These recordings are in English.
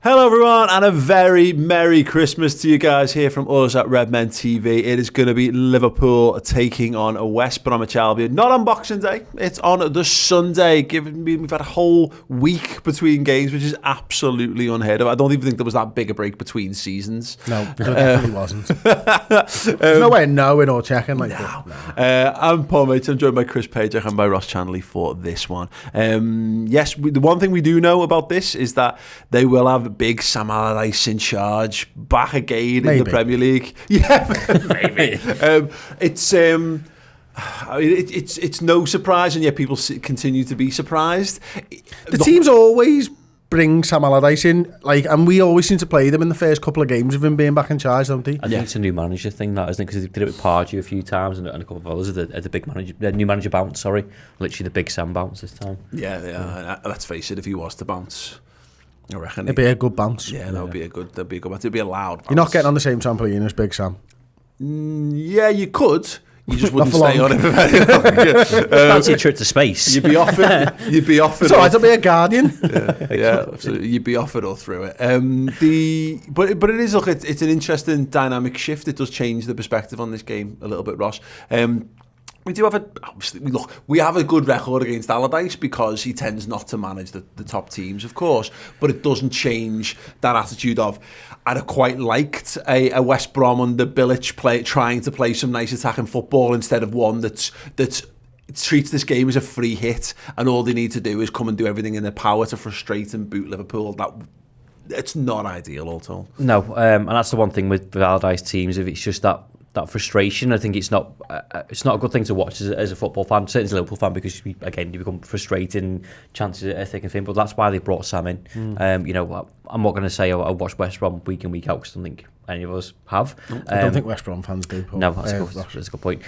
Hello everyone, and a very Merry Christmas to you guys here from us at Redmen TV. It is going to be Liverpool taking on a West Bromwich Albion. Not on Boxing Day, it's on the Sunday. We've had a whole week between games, which is absolutely unheard of. I don't even think there was that big a break between seasons. No, there definitely wasn't. There's no way of knowing or checking like that. No. I'm Paul Mates. I'm joined by Chris Page and by Ross Chanley for this one. The one thing we do know about this is that they will have big Sam Allardyce in charge back again in the Premier League. Yeah, maybe. It's no surprise, and yet people continue to be surprised. The teams always bring Sam Allardyce in, and we always seem to play them in the first couple of games of him being back in charge, don't they? I think it's a new manager thing, that, isn't it? Because they did it with Pardew a few times and a couple of others at the big manager, the new manager bounce. Literally the big Sam bounce this time. Yeah. Let's face it, if he was to bounce, I reckon it'd be a good bounce. Yeah, that'd be a good bounce. It'd be a loud bounce. You're not getting on the same trampoline as Big Sam. Yeah, you could. You just wouldn't stay on it for very long. Fancy a trip to space. You'd be offered. It's all right to be a guardian. Yeah. So you'd be offered all through it. But it is, look, it's an interesting dynamic shift. It does change the perspective on this game a little bit, Ross. We do have we have a good record against Allardyce because he tends not to manage the top teams, of course, but it doesn't change that attitude of, I'd have quite liked a West Brom under Bilic trying to play some nice attacking football instead of one that treats this game as a free hit and all they need to do is come and do everything in their power to frustrate and boot Liverpool. It's not ideal at all. No, and that's the one thing with Allardyce teams, if it's just that frustration, I think it's not a good thing to watch as a football fan, certainly as a Liverpool fan, because you become frustrated and chances are thick and thin. But that's why they brought Sam in. I'm not going to say I watch West Brom week in, week out, because I don't think any of us have. I don't think West Brom fans do, Paul. No, that's a good point.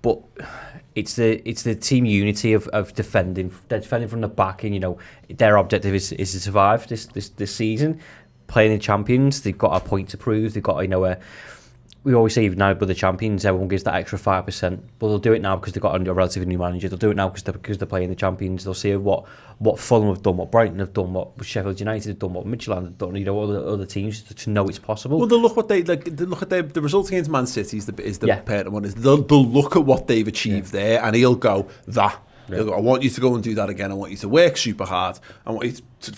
But it's the team unity of defending. They're defending from the back, and their objective is to survive this season, playing in Champions. They've got a point to prove. They've got we always say now with the champions, everyone gives that extra 5%, but they'll do it now because they've got a relatively new manager. They'll do it now because they're playing the champions. They'll see what Fulham have done, what Brighton have done, what Sheffield United have done, what Midfield have done. Other teams to know it's possible. Well, they'll look what they look at the result against Man City is the pertinent one. They'll look at what they've achieved there, and he'll go that. Yeah. I want you to go and do that again. I want you to work super hard. I want you to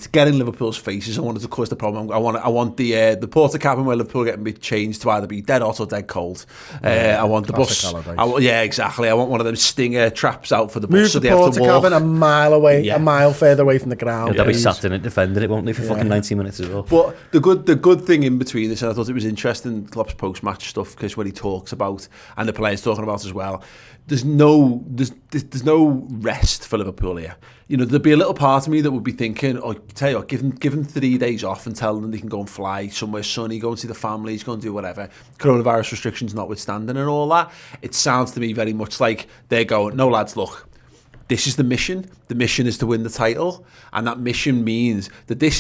get in Liverpool's faces. I want it to cause the problem. I want the porter cabin where Liverpool getting changed to either be dead hot or dead cold. I want the bus. Exactly. I want one of them stinger traps out for the bus. Move so the porter cabin a mile away, a mile further away from the ground. They'll be sat in it defending it, won't they, for fucking 90 minutes as well. But the good thing in between this, and I thought it was interesting, Klopp's post-match stuff, because when he talks about, and the players talking about as well, there's no rest for Liverpool here. There'd be a little part of me that would be thinking, give them 3 days off and tell them they can go and fly somewhere sunny, go and see the families, go and do whatever. Coronavirus restrictions notwithstanding and all that. It sounds to me very much like they're going, no lads, look, this is the mission. The mission is to win the title, and that mission means that this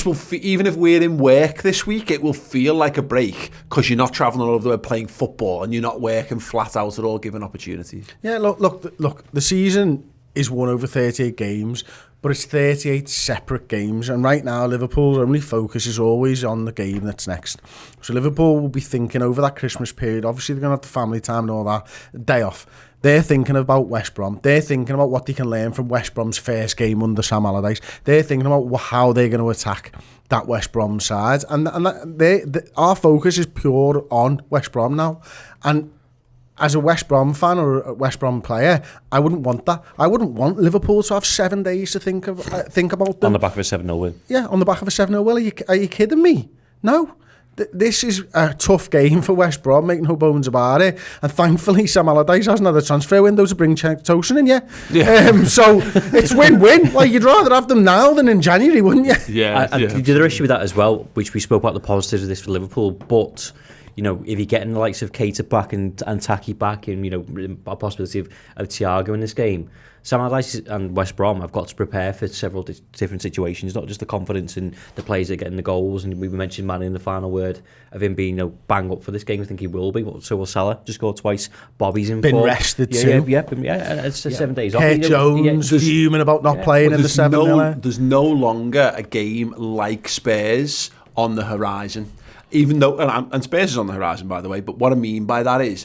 will even if we're in work this week, it will feel like a break because you're not travelling all over the world playing football and you're not working flat out at all, given opportunities. Yeah, look. The season is won over 38 games, but it's 38 separate games, and right now Liverpool's only focus is always on the game that's next. So Liverpool will be thinking over that Christmas period. Obviously, they're going to have the family time and all that, day off. They're thinking about West Brom. They're thinking about what they can learn from West Brom's first game under Sam Allardyce. They're thinking about how they're going to attack that West Brom side. And our focus is pure on West Brom now. And as a West Brom fan or a West Brom player, I wouldn't want that. I wouldn't want Liverpool to have 7 days to think about them. On the back of a 7-0 win. Yeah, on the back of a 7-0 win. Are you kidding me? No. This is a tough game for West Brom, make no bones about it. And thankfully, Sam Allardyce hasn't had a transfer window to bring Tosin in yet. Yeah. So it's win-win. You'd rather have them now than in January, wouldn't you? Yeah. The other issue with that as well, which we spoke about the positives of this for Liverpool, but you know, if you're getting the likes of Keita back and Taki back, and, you know, a possibility of Thiago in this game, Sam Allardyce and West Brom have got to prepare for several different situations, not just the confidence in the players that are getting the goals. And we mentioned Manny in the final word of him being, you know, bang up for this game. I think he will be. So will Salah. Just scored twice. Bobby's in been form. Rested too. Yeah. It's 7 days off. Kurt Jones fuming about not playing in the 7-0. There's no longer a game like Spurs on the horizon. Even though, and Spurs is on the horizon, by the way, but what I mean by that is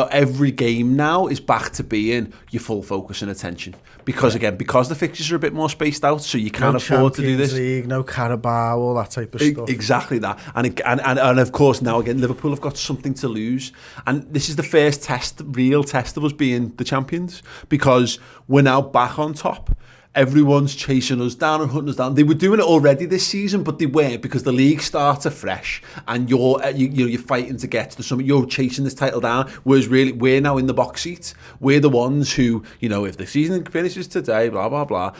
every game now is back to being your full focus and attention. Because because the fixtures are a bit more spaced out, so you can't afford to do this. League, no Carabao, all that type of stuff. Exactly that. And of course, now again, Liverpool have got something to lose. And this is the first real test of us being the champions, because we're now back on top. Everyone's chasing us down and hunting us down. They were doing it already this season, but they weren't, because the league starts afresh and you're fighting to get to the summit. You're chasing this title down, whereas really we're now in the box seat. We're the ones who, you know, if the season finishes today, blah blah blah.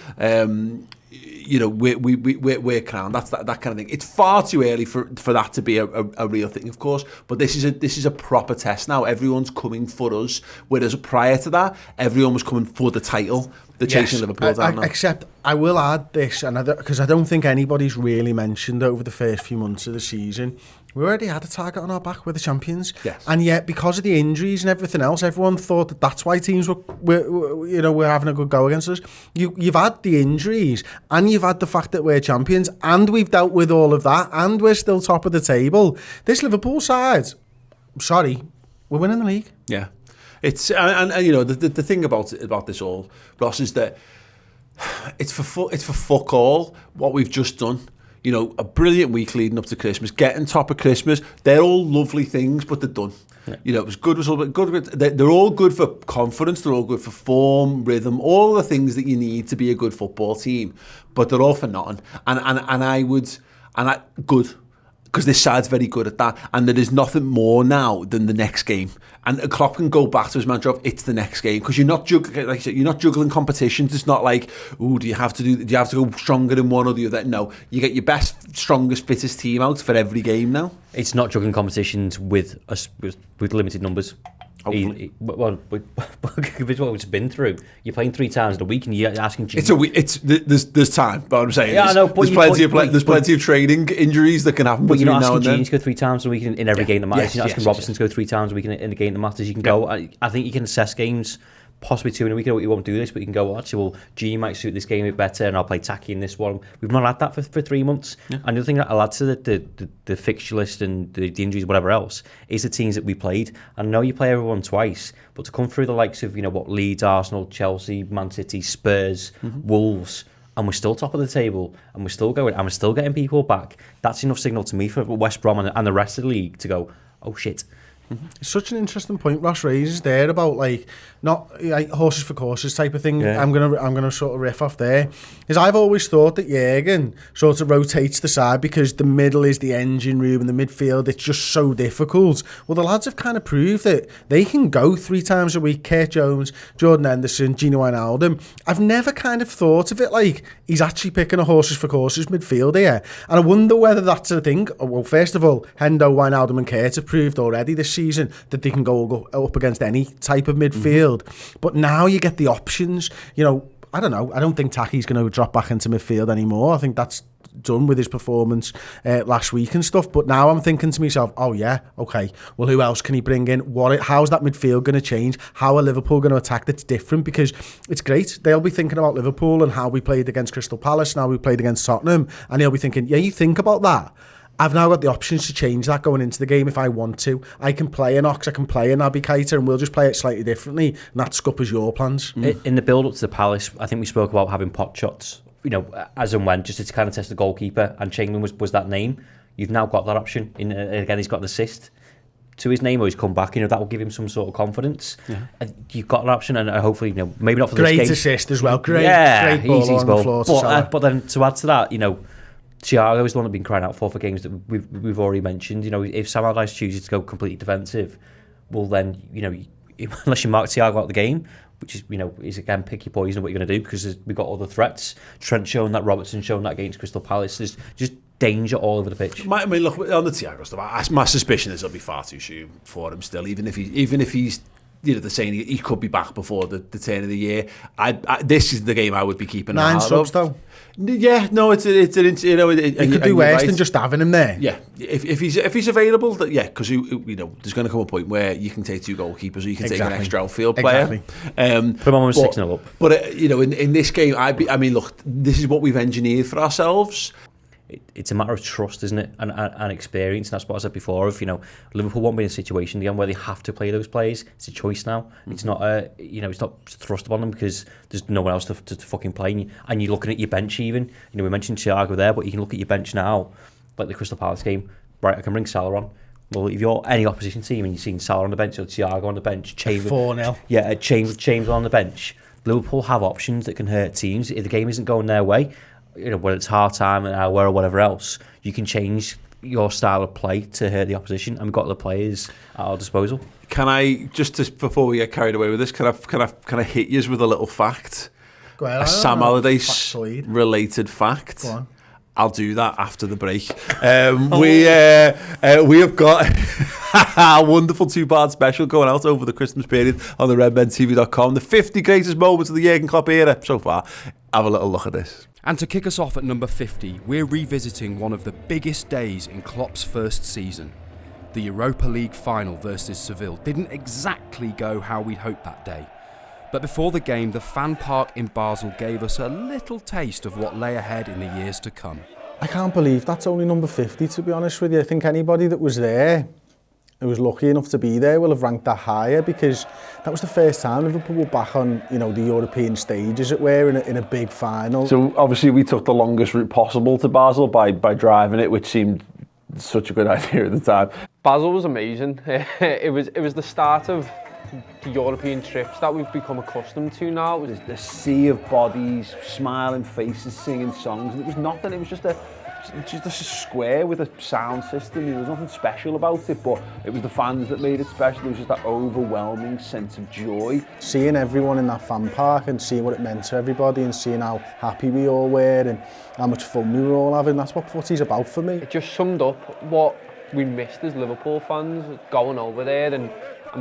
You know, we're crowned. That's that kind of thing. It's far too early for that to be a real thing, of course. But this is a proper test now. Everyone's coming for us. Whereas prior to that, everyone was coming for the title. They're chasing Liverpool down now. Except I will add this, and because I don't think anybody's really mentioned over the first few months of the season, we already had a target on our back. We're the champions. Yes. And yet, because of the injuries and everything else, everyone thought that's why teams were having a good go against us. You've had the injuries, and you've had the fact that we're champions, and we've dealt with all of that, and we're still top of the table. This Liverpool side, sorry, we're winning the league. Yeah. It's and you know the thing about this all, Ross, is that it's for fuck all what we've just done. You know, a brilliant week leading up to Christmas, getting top of Christmas. They're all lovely things, but they're done. Yeah. You know, it was good. They're all good for confidence. They're all good for form, rhythm, all the things that you need to be a good football team. But they're all for nothing. Good. Because this side's very good at that, and there is nothing more now than the next game. And Klopp can go back to his mantra of it's the next game, because you're not juggling, like I said, you're not juggling competitions. It's not like, do you have to go stronger in one or the other? No, you get your best, strongest, fittest team out for every game now. It's not juggling competitions with limited numbers. With what it's been through, you're playing 3 times in a week, and you're asking. There's time, but I'm saying, yeah, I know. But there's plenty of training injuries that can happen. But you're not asking Gene to go 3 times a week in every game that matters. You're not asking Robertson to go 3 times a week in a game that matters. You can go. I think you can assess games. Possibly 2 in a week. You won't do this, but you can go, actually, well, G might suit this game a bit better, and I'll play Taki in this one. We've not had that for 3 months. Yeah. And the other thing that I'll add to the fixture list and the injuries, whatever else, is the teams that we played. I know you play everyone twice, but to come through the likes of, you know, what, Leeds, Arsenal, Chelsea, Man City, Spurs, Wolves, and we're still top of the table, and we're still going, and we're still getting people back, that's enough signal to me for West Brom and the rest of the league to go, oh shit. It's such an interesting point Ross raises there about not like horses for courses type of thing. Yeah. I'm gonna sort of riff off there. Is I've always thought that Jürgen sort of rotates the side because the middle is the engine room and the midfield, it's just so difficult. Well, the lads have kind of proved that they can go 3 times a week. Kurt Jones, Jordan Henderson, Gino Wijnaldum. I've never kind of thought of it like he's actually picking a horses for courses midfield here. And I wonder whether that's a thing. Well, first of all, Hendo, Wijnaldum and Kurt have proved already this season that they can go up against any type of midfield. But now you get the options. You know, I don't know. I don't think Taki's going to drop back into midfield anymore. I think that's done with his performance last week and stuff. But now I'm thinking to myself, oh yeah, okay, well, who else can he bring in? How's that midfield going to change? How are Liverpool going to attack that's different? Because it's great. They'll be thinking about Liverpool and how we played against Crystal Palace and how we played against Tottenham. And he'll be thinking, yeah, you think about that. I've now got the options to change that going into the game if I want to. I can play an Ox, I can play a Naby Keita, and we'll just play it slightly differently, and that scuppers your plans. In the build-up to the Palace, I think we spoke about having pot shots, you know, as and when, just to kind of test the goalkeeper, and Chamberlain was that name. You've now got that option. Again, he's got an assist to his name, or he's come back, you know, that will give him some sort of confidence. Yeah. You've got an option, and hopefully, you know, maybe not for this game. Great assist as well, great ball on the floor to Salah. But then to add to that, you know, Thiago is the one that's been crying out for games that we've already mentioned. You know, if Sam Allardyce chooses to go completely defensive, well then, you know, unless you mark Thiago out the game, which is, is again pick your poison what you're going to do, because we've got other threats. Trent showing that, Robertson showing that against Crystal Palace. There's just danger all over the pitch. I mean, look, on the Thiago stuff, my suspicion is it'll be far too soon for him still, even if he's they're saying he could be back before the turn of the year. This is the game I would be keeping an eye out of. 9 subs though. Yeah, no, it's He could do worse than just having him there. Yeah, if he's available, because there's going to come a point where you can take 2 goalkeepers, or you can take an extra outfield player. Put him on 6-0 up. But in this game, I mean, look, this is what we've engineered for ourselves. It's a matter of trust, isn't it, and experience. And that's what I said before. If Liverpool won't be in a situation again where they have to play those players, it's a choice now. It's not it's not thrust upon them because there's no one else to fucking play. And you're looking at your bench even. We mentioned Thiago there, but you can look at your bench now, like the Crystal Palace game. Right, I can bring Salah on. Well, if you're any opposition team and you've seen Salah on the bench or Thiago on the bench, 4-0. Yeah, Chambers on the bench. Liverpool have options that can hurt teams if the game isn't going their way. Whether it's half time, an hour, or whatever else, you can change your style of play to hurt the opposition, and we've got the players at our disposal. Can I before we get carried away with this, can I hit you with a little fact? Go ahead, a Sam Allardyce related fact. Go on. I'll do that after the break. We have got a wonderful 2-part special going out over the Christmas period on the redmentv.com. The 50 greatest moments of the Jurgen Klopp era so far. Have a little look at this. And to kick us off at number 50, we're revisiting one of the biggest days in Klopp's first season. The Europa League final versus Seville didn't exactly go how we'd hoped that day. But before the game, the fan park in Basel gave us a little taste of what lay ahead in the years to come. I can't believe that's only number 50, to be honest with you. I think anybody that was there, who was lucky enough to be there, will have ranked that higher, because that was the first time Liverpool were back on, the European stage, as it were, in a big final. So obviously we took the longest route possible to Basel by driving it, which seemed such a good idea at the time. Basel was amazing. It was the start of the European trips that we've become accustomed to now. It was the sea of bodies, smiling faces, singing songs, and it was nothing. It was just a square with a sound system. There was nothing special about it, but it was the fans that made it special. There was just that overwhelming sense of joy. Seeing everyone in that fan park and seeing what it meant to everybody and seeing how happy we all were and how much fun we were all having, that's what footy's about for me. It just summed up what we missed as Liverpool fans, going over there and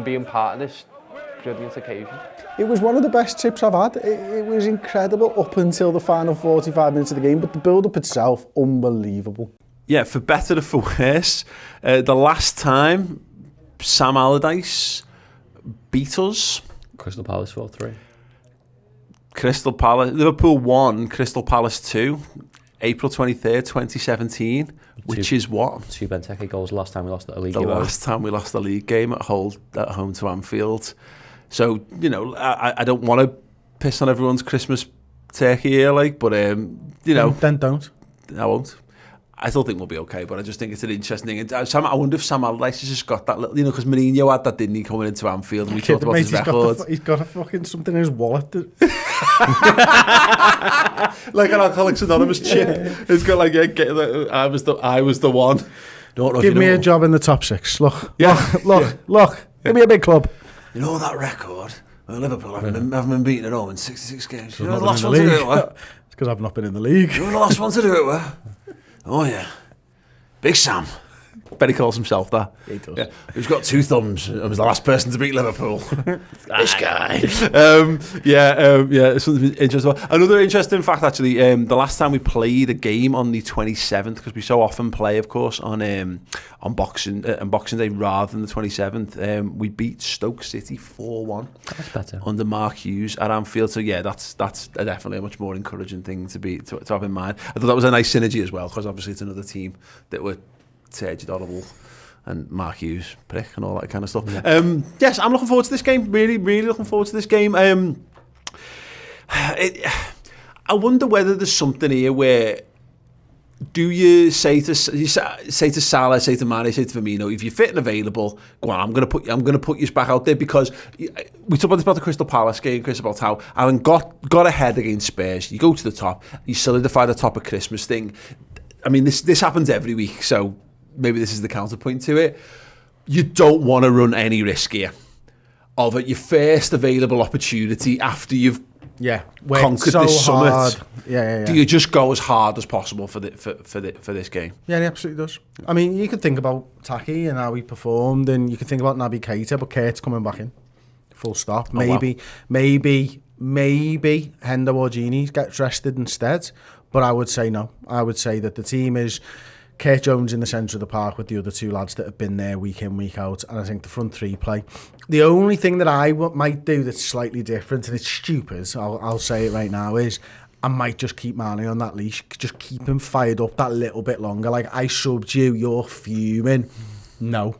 being part of this brilliant occasion. It was one of the best trips I've had. It was incredible up until the final 45 minutes of the game, but the build-up itself, unbelievable. Yeah, for better or for worse, the last time Sam Allardyce beat us... Crystal Palace 4-3. Crystal Palace... Liverpool 1, Crystal Palace 2, April 23rd, 2017, which is what? 2 Benteke goals last time we lost a league game. The last time we lost the league game at home to Anfield. So, I don't want to piss on everyone's Christmas turkey here, but, Then don't. I won't. I still think we'll be okay, but I just think it's an interesting thing. I wonder if Sam Allardyce has just got that little, because Mourinho had that, didn't he, coming into Anfield, and we talked about his record. He's got a fucking something in his wallet. Like an Alcoholics Anonymous chip. It's got I was the one. Give me a job in the top 6. Look. Give me a big club. You know that record? Well, Liverpool haven't been beaten at home in 66 games. So you know the last one to do it with? It's because I've not been in the league. You know the last one to do it with? Oh, yeah. Big Sam. Bet he calls himself that. He does. Yeah. Who's got 2 thumbs and was the last person to beat Liverpool. This guy. Something interesting. Another interesting fact, actually, the last time we played a game on the 27th, because we so often play, of course, on Boxing Day rather than the 27th, we beat Stoke City 4-1. That's better. Under Mark Hughes at Anfield. So yeah, that's definitely a much more encouraging thing to have in mind. I thought that was a nice synergy as well, because obviously it's another team that were Serge Donovan and Mark Hughes, prick, and all that kind of stuff. Yeah. Yes, I'm looking forward to this game. Really, really looking forward to this game. I wonder whether there's something here where do you say to Salah, say to Mane, say to Firmino, if you're fit and available, go on, I'm going to put you back out there, because we talked about the Crystal Palace game, Chris, about how having got ahead against Spurs, you go to the top, you solidify the top of Christmas thing. I mean, this happens every week, so maybe this is the counterpoint to it. You don't want to run any risk here of your first available opportunity after you've worked conquered so this summit. hard. Yeah. Do you just go as hard as possible for this game? Yeah, he absolutely does. I mean, you could think about Taki and how he performed, and you could think about Naby Keita, but Kurt's coming back in. Full stop. Maybe Hendo or Gini gets rested instead. But I would say no. I would say that the team is Kurt Jones in the centre of the park with the other two lads that have been there week in, week out. And I think the front three play. The only thing that I might do that's slightly different, and it's stupid, I'll say it right now, is I might just keep Mane on that leash. Just keep him fired up that little bit longer. Like, I subbed you, you're fuming. No.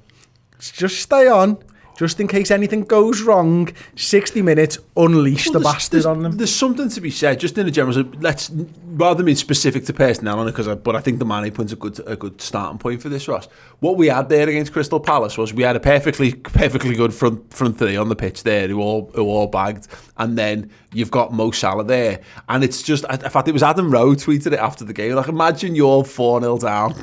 Just stay on. Just in case anything goes wrong, 60 minutes, unleash the bastard on them. There's something to be said, just in a general. Let's rather than being specific to personnel on it, but I think the Mane point's a good starting point for this, Ross. What we had there against Crystal Palace was we had a perfectly good front three on the pitch there who all bagged, and then you've got Mo Salah there, and it's just, in fact, it was Adam Rowe tweeted it after the game. Like, imagine you're 4-0 down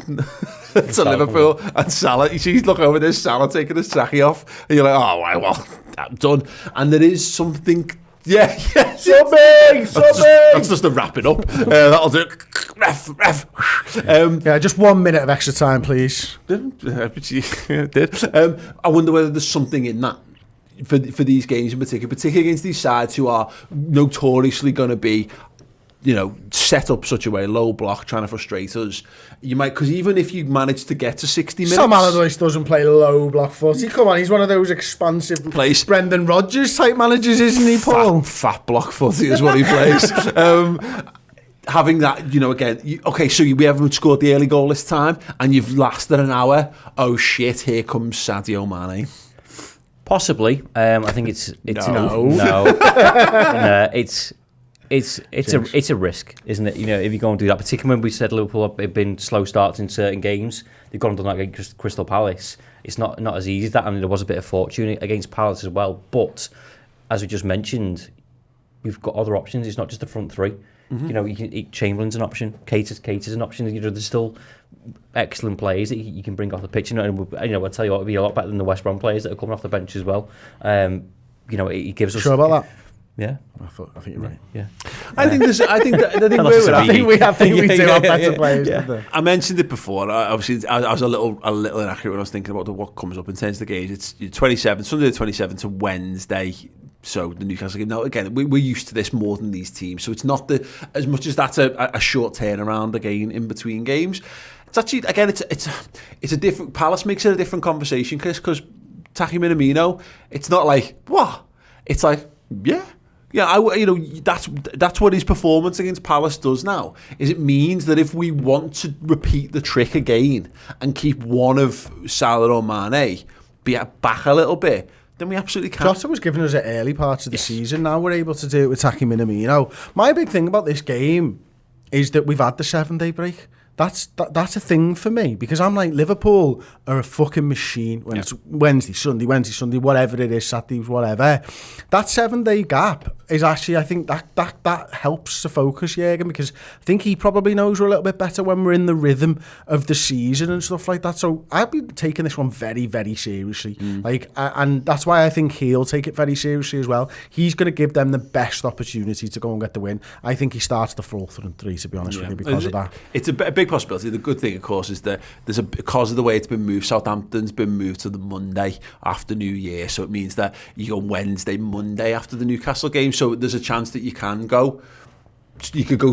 to Liverpool, and Salah, she's looking over there, Salah taking his trackie off, and you're like, oh, right, well, I'm done. And there is something, that's just to wrap it up. That'll do it. Ref. Just 1 minute of extra time, please. Did. I wonder whether there's something in that for these games in particularly against these sides who are notoriously going to be, set up such a way, low block, trying to frustrate us. You might, because even if you manage to get to 60 minutes... Sam Allardyce doesn't play low block footy. Come on, he's one of those expansive Brendan Rodgers type managers, isn't he, Paul? Fat block footy is what he plays. Having that, again, so we haven't scored the early goal this time, and you've lasted an hour. Oh shit, here comes Sadio Mane. Possibly. I think it's It's a risk, isn't it? If you go and do that, particularly when we said Liverpool have been slow starts in certain games, they've gone and done that against Crystal Palace. It's not as easy as that, and there was a bit of fortune against Palace as well. But as we just mentioned, we've got other options. It's not just the front three. Mm-hmm. Chamberlain's an option. Keita's an option. There's still excellent players that you can bring off the pitch. And I'll tell you what, it'll be a lot better than the West Brom players that are coming off the bench as well. It gives us. Sure about that? Yeah, I think you're right. Yeah, I think we do have better players. Yeah. I mentioned it before. Obviously, I was a little inaccurate when I was thinking about what comes up in terms of the games. It's 27, Sunday the 27th to Wednesday. So the Newcastle game. Now again, we're used to this more than these teams. So it's not as much as that's a short turnaround again in between games. It's actually again it's a different. Palace makes it a different conversation, Chris, because Taki Minamino. It's not like what. It's like that's what his performance against Palace does now. Is it means that if we want to repeat the trick again and keep one of Salah or Mane back a little bit, then we absolutely can. Jota was giving us it early parts of the season. Now we're able to do it with Taki Minamino. My big thing about this game is that we've had the 7-day break. That's a thing for me, because I'm like, Liverpool are a fucking machine when it's Wednesday, Sunday, whatever it is, Saturday, whatever. That 7-day gap is actually, I think that helps to focus Jurgen, because I think he probably knows we're a little bit better when we're in the rhythm of the season and stuff like that. So I've been taking this one very, very seriously. And that's why I think he'll take it very seriously as well. He's going to give them the best opportunity to go and get the win. I think he starts the 4th and 3, to be honest with you, because of that. It's a big possibility. The good thing, of course, is that because of the way it's been moved, Southampton's been moved to the Monday after New Year, so it means that you go Wednesday, Monday after the Newcastle game. So there's a chance that you could go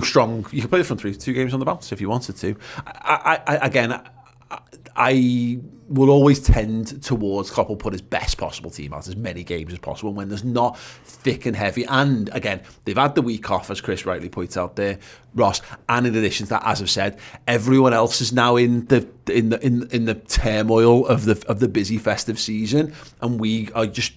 strong. You could play the front three, 2 games on the bounce if you wanted to. I will always tend towards Klopp will put his best possible team out as many games as possible when there's not thick and heavy. And again, they've had the week off, as Chris rightly points out there, Ross. And in addition to that, as I've said, everyone else is now in the turmoil of the busy festive season, and we are just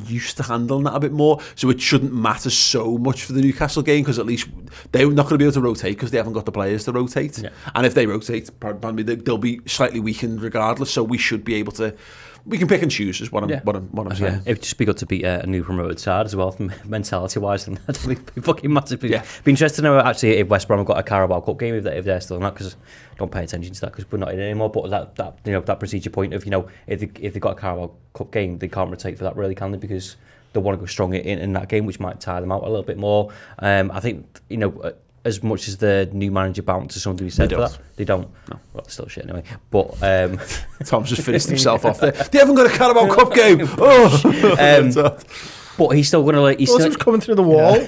used to handling that a bit more, so it shouldn't matter so much for the Newcastle game, because at least they're not going to be able to rotate because they haven't got the players to rotate. And if they rotate, pardon me, they'll be slightly weakened regardless, so we should be able to we can pick and choose is what I'm saying. It'd just be good to beat a new promoted side as well, mentality-wise, and that'd be fucking massive. Be interested to know actually if West Brom have got a Carabao Cup game, if they're still in that, because I don't pay attention to that because we're not in it anymore. But that procedure point of if they've got a Carabao Cup game, they can't rotate for that really, can they? Because they want to go strong in that game, which might tire them out a little bit more. I think as much as the new manager bounces something to be said for that, they don't. No. Well, it's still shit anyway. But Tom's just finished himself off there. They haven't got a Carabao Cup game. But he's still going to He's still coming through the wall.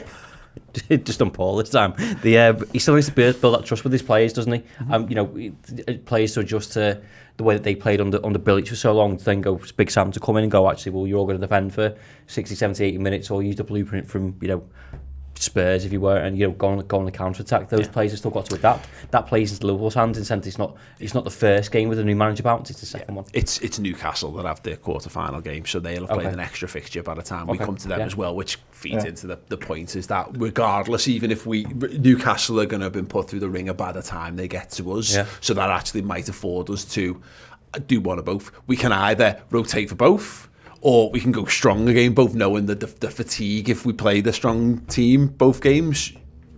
Just on Paul this time. He still needs to build that trust with his players, doesn't he? Players to adjust to the way that they played under Bilic for so long, to then go Big Sam to come in and go, actually, well, you're all going to defend for 60, 70, 80 minutes, or use the blueprint from Spurs, if you were, and go on the counter attack. Those players have still got to adapt. That plays into Liverpool's hands in the sense it's not the first game with a new manager bounce, it's the second one. It's Newcastle that have their quarter-final game, so they'll have played an extra fixture by the time we come to them as well, which feeds into the point is that regardless, even if Newcastle are going to have been put through the ringer by the time they get to us, so that actually might afford us to do one of both. We can either rotate for both, or we can go strong again, both knowing that the fatigue, if we play the strong team, both games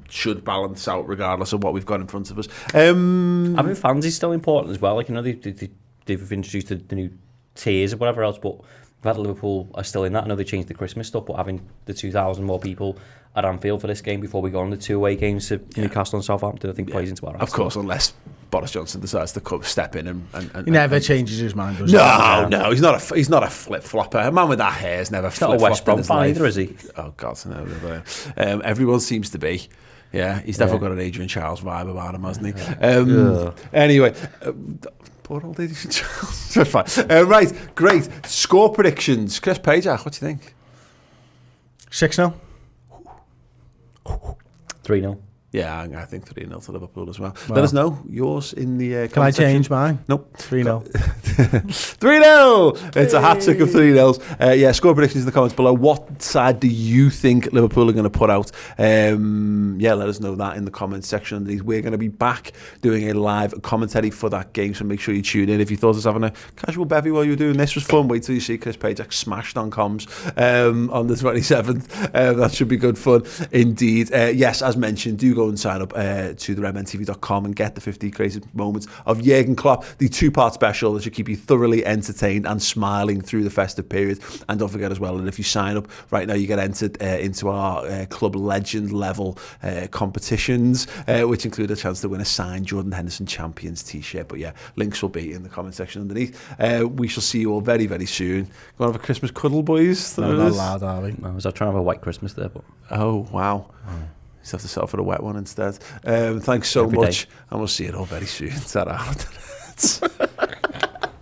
should balance out regardless of what we've got in front of us. Having fans is still important as well. They've introduced the new tiers or whatever else, but we've had Liverpool are still in that. I know they changed the Christmas stuff, but having the 2,000 more people at Anfield for this game before we go on the 2 away games to Newcastle and Southampton, I think plays into our hands. Of course, unless Boris Johnson decides to step in and he never changes his mind, does he? No, he's not a flip-flopper. A man with that hair is never flip-flopped. Not a West Brom fan either, is he? Oh, God, no. Everyone seems to be. Yeah, he's definitely got an Adrian Charles vibe about him, hasn't he? Anyway, poor old Adrian Charles. That's fine. Right, great. Score predictions. Chris Pajak, what do you think? 6-0. 3-0. Yeah, I think 3-0 to Liverpool as well. Let us know yours in the Can I change mine? Nope. 3-0. 3-0! It's a hat-trick of 3-0s. Score predictions in the comments below. What side do you think Liverpool are going to put out? Let us know that in the comments section underneath. We're going to be back doing a live commentary for that game, so make sure you tune in. If you thought us having a casual bevy while you were doing this was fun, wait till you see Chris Pajak smashed on comms on the 27th. That should be good fun indeed. Yes, as mentioned, do go and sign up to the redmentv.com and get the 50 greatest moments of Jurgen Klopp, the 2-part special that should keep you thoroughly entertained and smiling through the festive period. And don't forget as well that if you sign up right now, you get entered into our club legend level competitions, which include a chance to win a signed Jordan Henderson Champions t-shirt. But links will be in the comment section underneath. We shall see you all very, very soon. Go and have a Christmas cuddle, boys. No, not allowed, are we? I was trying to have a white Christmas there, but oh wow. Just have to settle for a wet one instead. Thanks so much, and we'll see you all very soon. Ta-ra.